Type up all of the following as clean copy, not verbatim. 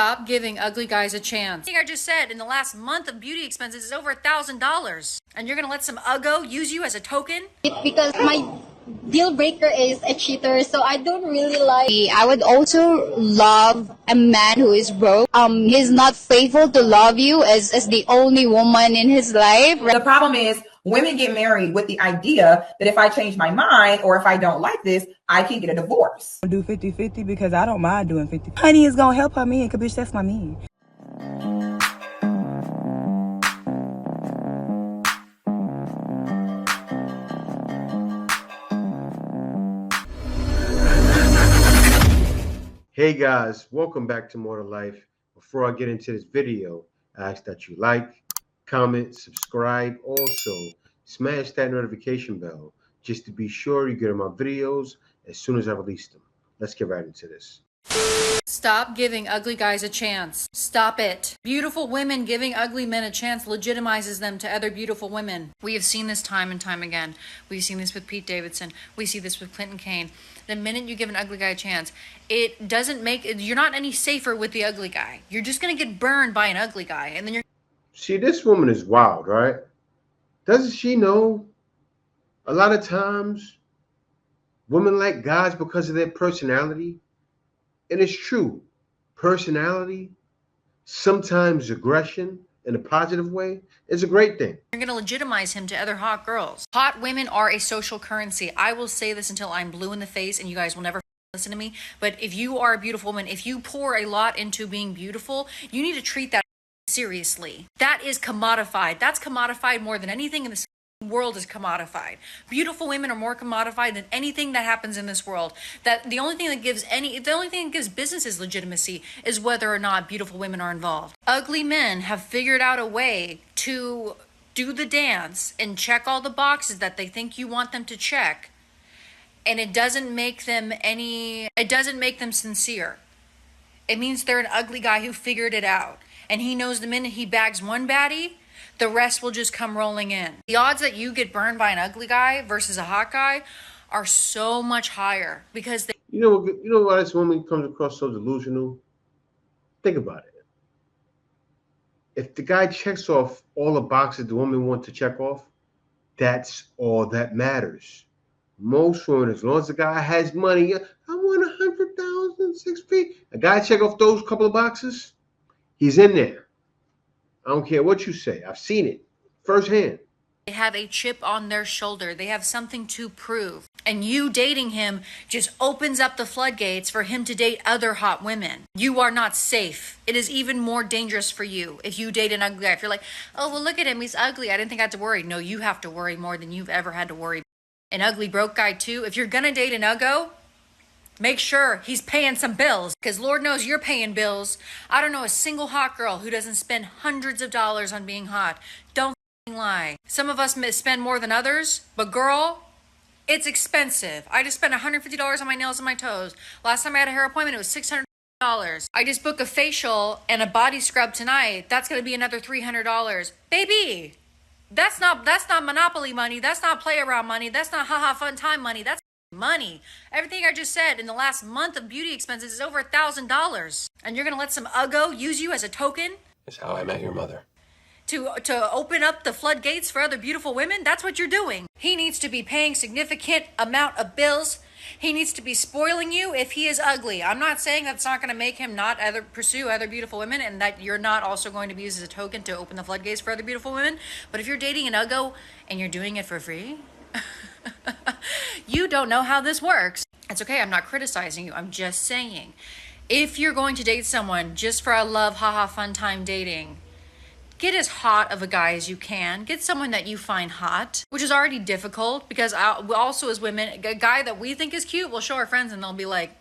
Stop giving ugly guys a chance. I think I just said in the last month of beauty expenses is over $1,000. And you're gonna let some uggo use you as a token? Because my deal breaker is a cheater, so I don't really like. I would also love a man who is broke. He's not faithful to love you as the only woman in his life. The problem is women get married with the idea that if I change my mind or if I don't like this, I can get a divorce. Do 50-50 because I don't mind doing 50. Honey is gonna help her man, cause bitch, that's my man. Hey guys, welcome back to More to Life. Before I get into this video, I ask that you like, comment, subscribe. Also, smash that notification bell just to be sure you get my videos as soon as I release them. Let's get right into this. Stop giving ugly guys a chance. Stop it. Beautiful women giving ugly men a chance legitimizes them to other beautiful women. We have seen this time and time again. We've seen this with Pete Davidson. We see this with Clinton Kane. The minute you give an ugly guy a chance, it doesn't make, you're not any safer with the ugly guy. You're just going to get burned by an ugly guy. And then you're. See, this woman is wild, right? Doesn't she know a lot of times women like guys because of their personality? And it's true. Personality, sometimes aggression in a positive way, is a great thing. You're going to legitimize him to other hot girls. Hot women are a social currency. I will say this until I'm blue in the face and you guys will never listen to me. But if you are a beautiful woman, if you pour a lot into being beautiful, you need to treat that seriously. That is commodified. That's commodified more than anything in this world is commodified. Beautiful women are more commodified than anything that happens in this world. That the only thing that gives businesses legitimacy is whether or not beautiful women are involved. Ugly men have figured out a way to do the dance and check all the boxes that they think you want them to check, and it doesn't make them sincere. It means they're an ugly guy who figured it out, and he knows the minute he bags one baddie, the rest will just come rolling in. The odds that you get burned by an ugly guy versus a hot guy are so much higher because You know why this woman comes across so delusional? Think about it. If the guy checks off all the boxes the woman wants to check off, that's all that matters. Most women, as long as the guy has money, I want 100,000, 6 feet. A guy check off those couple of boxes, he's in there. I don't care what you say. I've seen it firsthand. they have a chip on their shoulder. They have something to prove. And you dating him just opens up the floodgates for him to date other hot women. You are not safe. It is even more dangerous for you if you date an ugly guy. If you're like, oh, well, look at him. He's ugly. I didn't think I had to worry. No, you have to worry more than you've ever had to worry. An ugly broke guy too. If you're going to date an uggo, make sure he's paying some bills, because Lord knows you're paying bills. I don't know a single hot girl who doesn't spend hundreds of dollars on being hot. Don't lie. Some of us spend more than others, but girl, it's expensive. I just spent $150 on my nails and my toes. Last time I had a hair appointment, it was $600. I just booked a facial and a body scrub tonight. That's going to be another $300. Baby, that's not Monopoly money. That's not play around money. That's not haha fun time money. That's money. Everything I just said in the last month of beauty expenses is over $1,000. And you're going to let some uggo use you as a token? That's how I met your mother. To open up the floodgates for other beautiful women? That's what you're doing. He needs to be paying significant amount of bills. He needs to be spoiling you if he is ugly. I'm not saying that's not going to make him not pursue other beautiful women, and that you're not also going to be used as a token to open the floodgates for other beautiful women. But if you're dating an uggo and you're doing it for free, you don't know how this works. It's okay. I'm not criticizing you. I'm just saying, if you're going to date someone just for a love, haha, fun time dating, get as hot of a guy as you can. Get someone that you find hot, which is already difficult because also as women, a guy that we think is cute, we'll show our friends and they'll be like,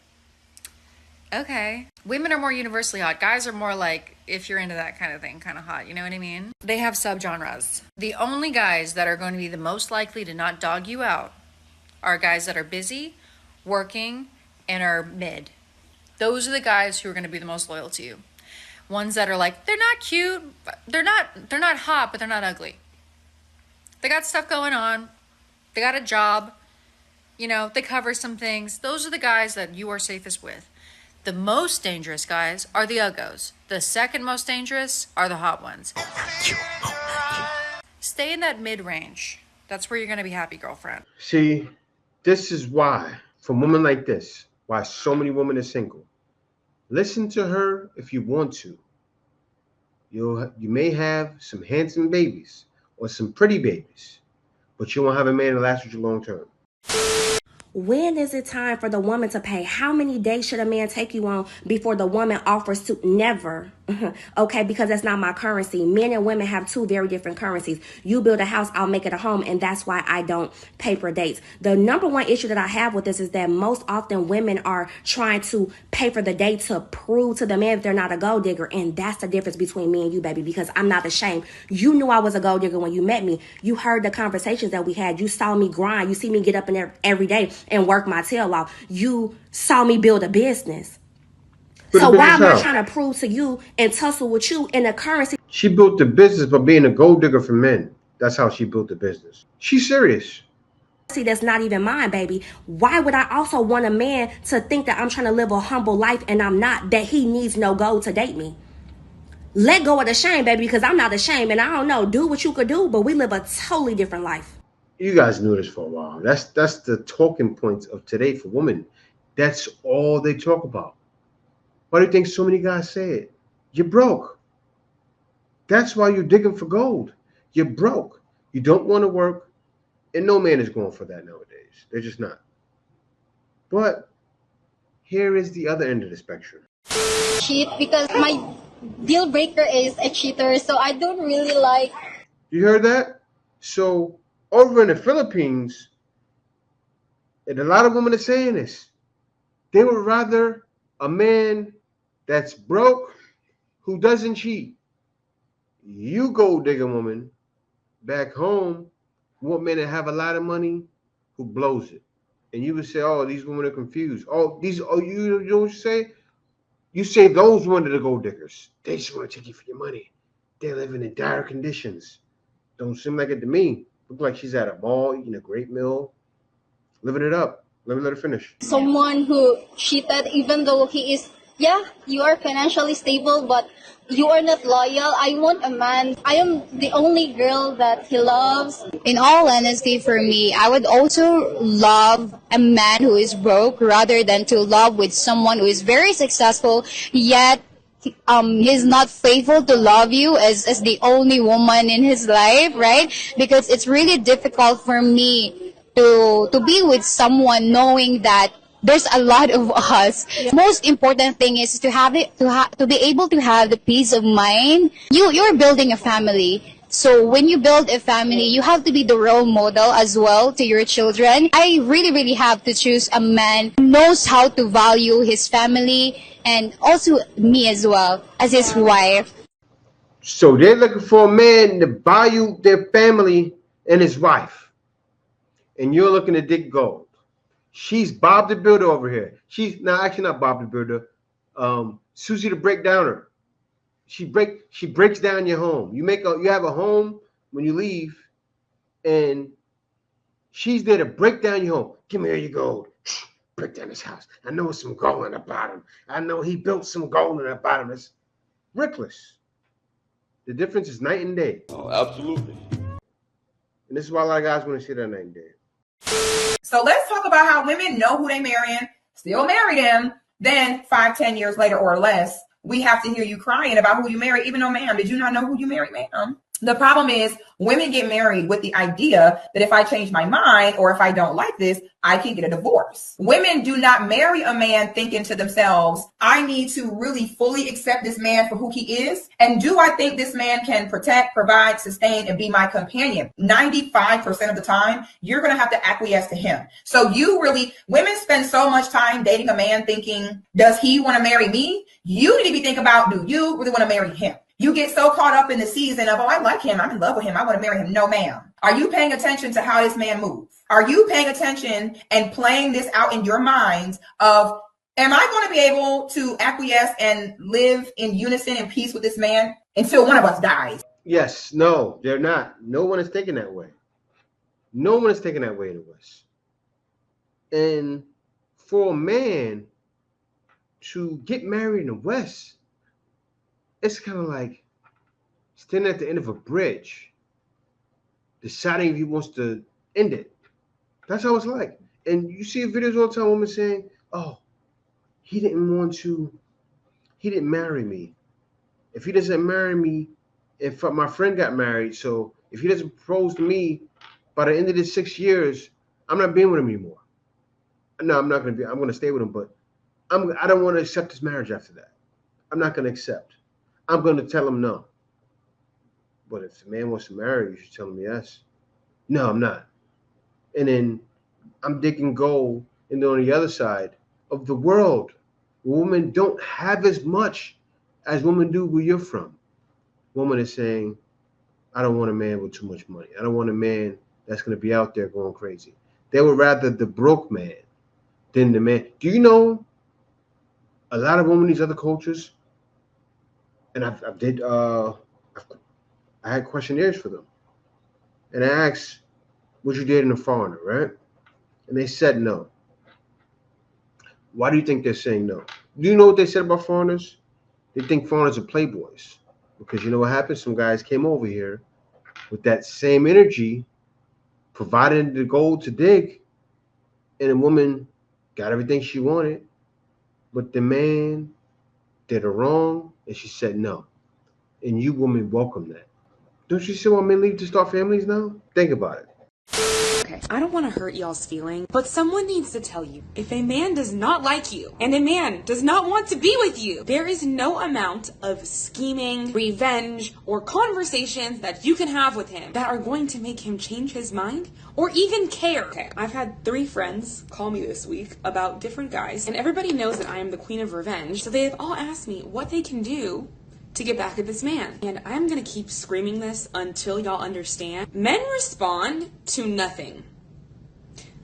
okay. Women are more universally hot. Guys are more like, if you're into that kind of thing, kind of hot. You know what I mean? They have subgenres. The only guys that are going to be the most likely to not dog you out are guys that are busy, working, and are mid. Those are the guys who are going to be the most loyal to you. Ones that are like, they're not cute, they're not hot, but they're not ugly. They got stuff going on. They got a job. You know, they cover some things. Those are the guys that you are safest with. The most dangerous guys are the uggos. The second most dangerous are the hot ones. Stay in that mid-range. That's where you're going to be happy, girlfriend. See, this is why, for women like this, why so many women are single. Listen to her if you want to. You may have some handsome babies or some pretty babies, but you won't have a man that lasts with you long term. When is it time for the woman to pay? How many days should a man take you on before the woman offers to? Never. Okay, because that's not my currency. Men and women have two very different currencies. You build a house, I'll make it a home, and that's why I don't pay for dates. The number one issue that I have with this is that most often women are trying to pay for the date to prove to the man that they're not a gold digger, and that's the difference between me and you, baby, because I'm not ashamed. You knew I was a gold digger when you met me. You heard the conversations that we had. You saw me grind. You see me get up in there every day and work my tail off. You saw me build a business. So why am I trying to prove to you and tussle with you in a currency? She built the business by being a gold digger for men. That's how she built the business. She's serious. See, that's not even mine, baby. Why would I also want a man to think that I'm trying to live a humble life and I'm not, that he needs no gold to date me? Let go of the shame, baby, because I'm not ashamed, and I don't know, do what you could do, but we live a totally different life. You guys knew this for a while. That's the talking points of today for women. That's all they talk about. Why do you think so many guys say it? You're broke. That's why you're digging for gold. You're broke. You don't want to work, and no man is going for that nowadays. They're just not. But here is the other end of the spectrum. Cheat because my deal breaker is a cheater, so I don't really like. You heard that? So over in the Philippines, and a lot of women are saying this, they would rather a man that's broke who doesn't cheat. You gold digger woman back home want men that have a lot of money who blows it. And you would say, oh, these women are confused. You know what you say? You say those women are the gold diggers. They just want to take you for your money. They're living in dire conditions. Don't seem like it to me. Look like she's at a mall eating a great meal, living it up. Let me let her finish. Someone who cheated, even though he is, you are financially stable, but you are not loyal. I want a man. I am the only girl that he loves. In all honesty, for me, I would also love a man who is broke rather than to love with someone who is very successful, yet he's not faithful to love you as the only woman in his life, right? Because it's really difficult for me to be with someone knowing that there's a lot of us. Yeah. Most important thing is to have it to be able to have the peace of mind. You're building a family. So when you build a family, you have to be the role model as well to your children. I really have to choose a man who knows how to value his family and also me as well as his wife. So they're looking for a man to value their family and his wife. And you're looking to dig gold. She's Bob the Builder over here. She's actually not Bob the Builder. Susie the Breakdowner. She breaks down your home. You have a home when you leave, and she's there to break down your home. Give me all your gold. Break down his house. I know some gold in the bottom. I know he built some gold in the bottom. It's reckless. The difference is night and day. Oh, absolutely. And this is why a lot of guys want to see that night and day. So let's talk about how women know who they marrying, still marry them. Then 5-10 years later or less, we have to hear you crying about who you married, even though, ma'am, did you not know who you married, ma'am? The problem is women get married with the idea that if I change my mind or if I don't like this, I can get a divorce. Women do not marry a man thinking to themselves, I need to really fully accept this man for who he is. And do I think this man can protect, provide, sustain, and be my companion? 95% of the time, you're going to have to acquiesce to him. So women spend so much time dating a man thinking, does he want to marry me? You need to be thinking about, do you really want to marry him? You get so caught up in the season of, oh, I like him. I'm in love with him. I want to marry him. No, ma'am. Are you paying attention to how this man moves? Are you paying attention and playing this out in your minds of, am I going to be able to acquiesce and live in unison and peace with this man until one of us dies? Yes, no, they're not. No one is thinking that way. No one is thinking that way in the West. And for a man, to get married in the West, it's kind of like standing at the end of a bridge, deciding if he wants to end it. That's how it's like. And you see videos all the time, women saying, "Oh, he didn't marry me. If he doesn't marry me, if my friend got married, so if he doesn't propose to me by the end of the 6 years, I'm not being with him anymore. No, I'm not going to be. I'm going to stay with him, but I don't want to accept his marriage after that. I'm not going to accept. I'm going to tell him no. But if the man wants to marry, you should tell him yes. No, I'm not. And then I'm digging gold, and then on the other side of the world, women don't have as much as women do where you're from. Woman is saying, I don't want a man with too much money. I don't want a man that's going to be out there going crazy. They would rather the broke man than the man. Do you know a lot of women in these other cultures? And I had questionnaires for them. And I asked, would you date a foreigner, right? And they said no. Why do you think they're saying no? Do you know what they said about foreigners? They think foreigners are playboys. Because you know what happened? Some guys came over here with that same energy, provided the gold to dig, and a woman got everything she wanted, but the man did her wrong, and she said no. And you women welcome that. Don't you see why men leave to start families now? Think about it. Okay, I don't want to hurt y'all's feelings, but someone needs to tell you, if a man does not like you and a man does not want to be with you, there is no amount of scheming, revenge, or conversations that you can have with him that are going to make him change his mind or even care. Okay, I've had 3 friends call me this week about different guys, and everybody knows that I am the queen of revenge, so they have all asked me what they can do to get back at this man. And I'm gonna keep screaming this until y'all understand. Men respond to nothing.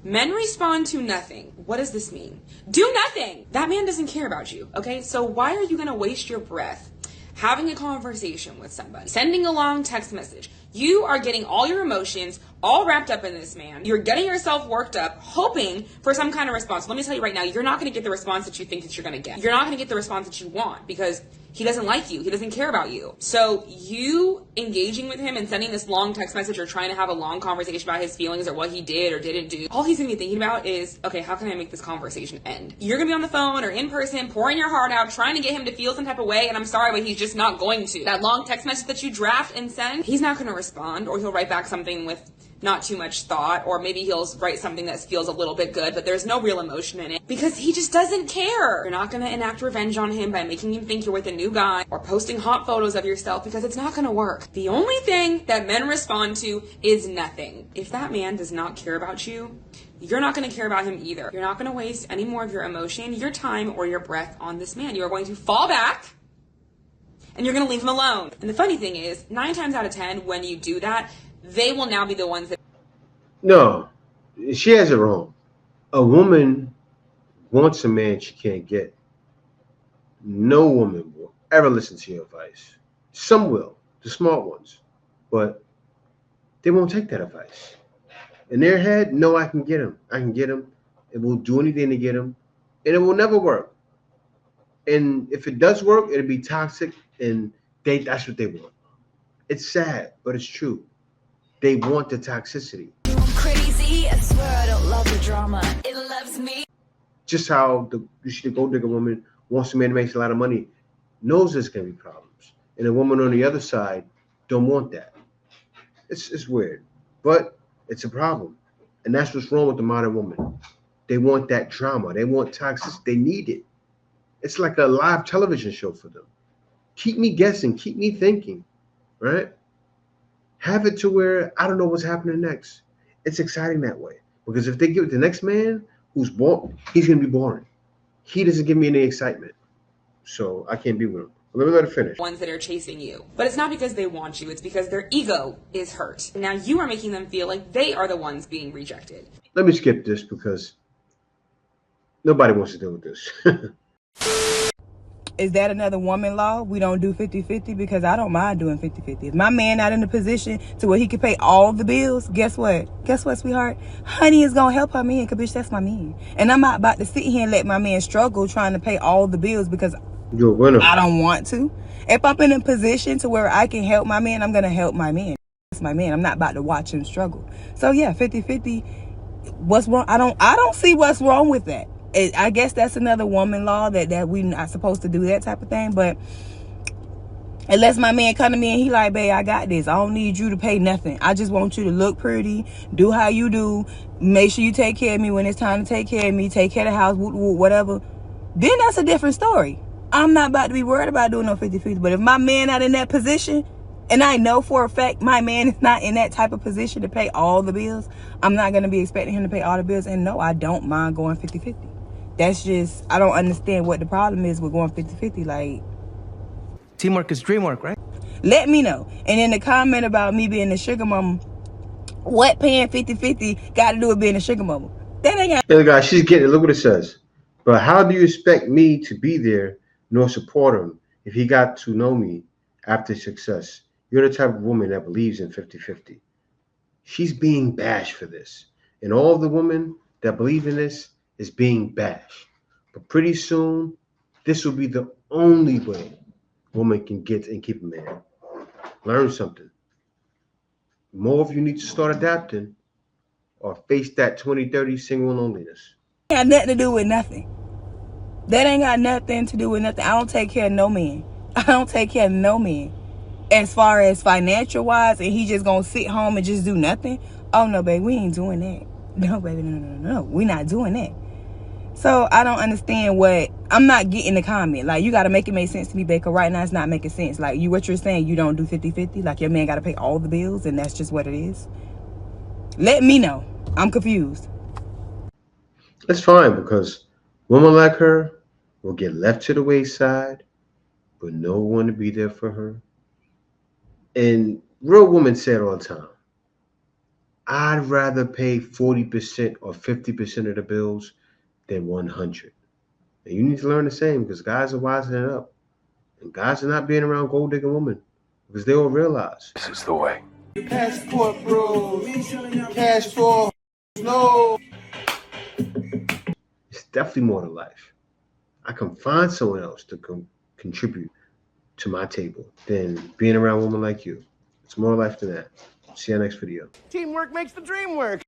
Men respond to nothing. What does this mean? Do nothing. That man doesn't care about you, okay? So why are you gonna waste your breath having a conversation with somebody, sending a long text message? You are getting all your emotions all wrapped up in this man. You're getting yourself worked up, hoping for some kind of response. Let me tell you right now, you're not going to get the response that you think that you're going to get. You're not going to get the response that you want because he doesn't like you. He doesn't care about you. So you engaging with him and sending this long text message or trying to have a long conversation about his feelings or what he did or didn't do, all he's going to be thinking about is, okay, how can I make this conversation end? You're going to be on the phone or in person, pouring your heart out, trying to get him to feel some type of way, and I'm sorry, but he's just not going to. That long text message that you draft and send, he's not going to respond, or he'll write back something with not too much thought, or maybe he'll write something that feels a little bit good, but there's no real emotion in it because he just doesn't care. You're not going to enact revenge on him by making him think you're with a new guy or posting hot photos of yourself because it's not going to work. The only thing that men respond to is nothing. If that man does not care about you, you're not going to care about him either. You're not going to waste any more of your emotion, your time, or your breath on this man. You are going to fall back and you're going to leave him alone. And the funny thing is, 9 times out of 10, when you do that, they will now be the ones that... No, she has it wrong. A woman wants a man she can't get. No woman will ever listen to your advice. Some will, the smart ones, but they won't take that advice. In their head, no, I can get him. I can get him. It will do anything to get him, and it will never work. And if it does work, it'll be toxic, and that's what they want. It's sad, but it's true. They want the toxicity. Crazy, I swear I don't love the drama. It loves me. Just how the gold digger woman wants a man that makes a lot of money, knows there's gonna be problems, and a woman on the other side don't want that. It's weird, but it's a problem, and that's what's wrong with the modern woman. They want that drama. They want toxicity. They need it. It's like a live television show for them. Keep me guessing. Keep me thinking. Right? Have it to where I don't know what's happening next. It's exciting that way. Because if they give it to the next man who's bored, he's going to be boring. He doesn't give me any excitement. So I can't be with him. Let me let it finish. Ones that are chasing you. But it's not because they want you. It's because their ego is hurt. Now you are making them feel like they are the ones being rejected. Let me skip this because nobody wants to deal with this. Is that another woman law? We don't do 50-50 because I don't mind doing 50-50. If my man not in a position to where he can pay all the bills, guess what? Guess what, sweetheart? Honey is gonna help her man, cause bitch, that's my man. And I'm not about to sit here and let my man struggle trying to pay all the bills because You're a winner. I don't want to. If I'm in a position to where I can help my man, I'm gonna help my man. That's my man. I'm not about to watch him struggle. So yeah, 50-50. What's wrong? I don't see what's wrong with that. I guess that's another woman law that we not supposed to do that type of thing. But unless my man come to me and he like, babe, I got this. I don't need you to pay nothing. I just want you to look pretty, do how you do, make sure you take care of me when it's time to take care of me, take care of the house, whatever. Then that's a different story. I'm not about to be worried about doing no 50-50. But if my man not in that position, and I know for a fact my man is not in that type of position to pay all the bills, I'm not going to be expecting him to pay all the bills. And no, I don't mind going 50-50. That's just, I don't understand what the problem is with going 50-50. Like, teamwork is dream work, right? let me know. And in the comment about me being a sugar mama, what paying 50-50 got to do with being a sugar mama? That ain't got. Hey, guys, she's getting it. Look what it says. But how do you expect me to be there nor support him if he got to know me after success? You're the type of woman that believes in 50-50. She's being bashed for this. And all the women that believe in this is being bashed. But pretty soon, this will be the only way a woman can get and keep a man. Learn something. More of you need to start adapting or face that 2030 single loneliness. Got nothing to do with nothing. That ain't got nothing to do with nothing. I don't take care of no man. I don't take care of no man. As far as financial wise, and he just gonna sit home and just do nothing. Oh no, baby, we ain't doing that. No, baby, no. We're not doing that. So I don't understand I'm not getting the comment. Like, you gotta make it make sense to me, Baker. Right now it's not making sense. Like, what you're saying, you don't do 50-50. Like, your man gotta pay all the bills, and that's just what it is. Let me know. I'm confused. That's fine, because women like her will get left to the wayside, but no one to be there for her. And real women say it all the time. I'd rather pay 40% or 50% of the bills than 100. And you need to learn the same, because guys are wising up. And guys are not being around gold digging women because they will realize This is the way. passport, bro. Passport. No. It's definitely more to life. I can find someone else to contribute to my table than being around women like you. It's more life than that. See you next video. Teamwork makes the dream work.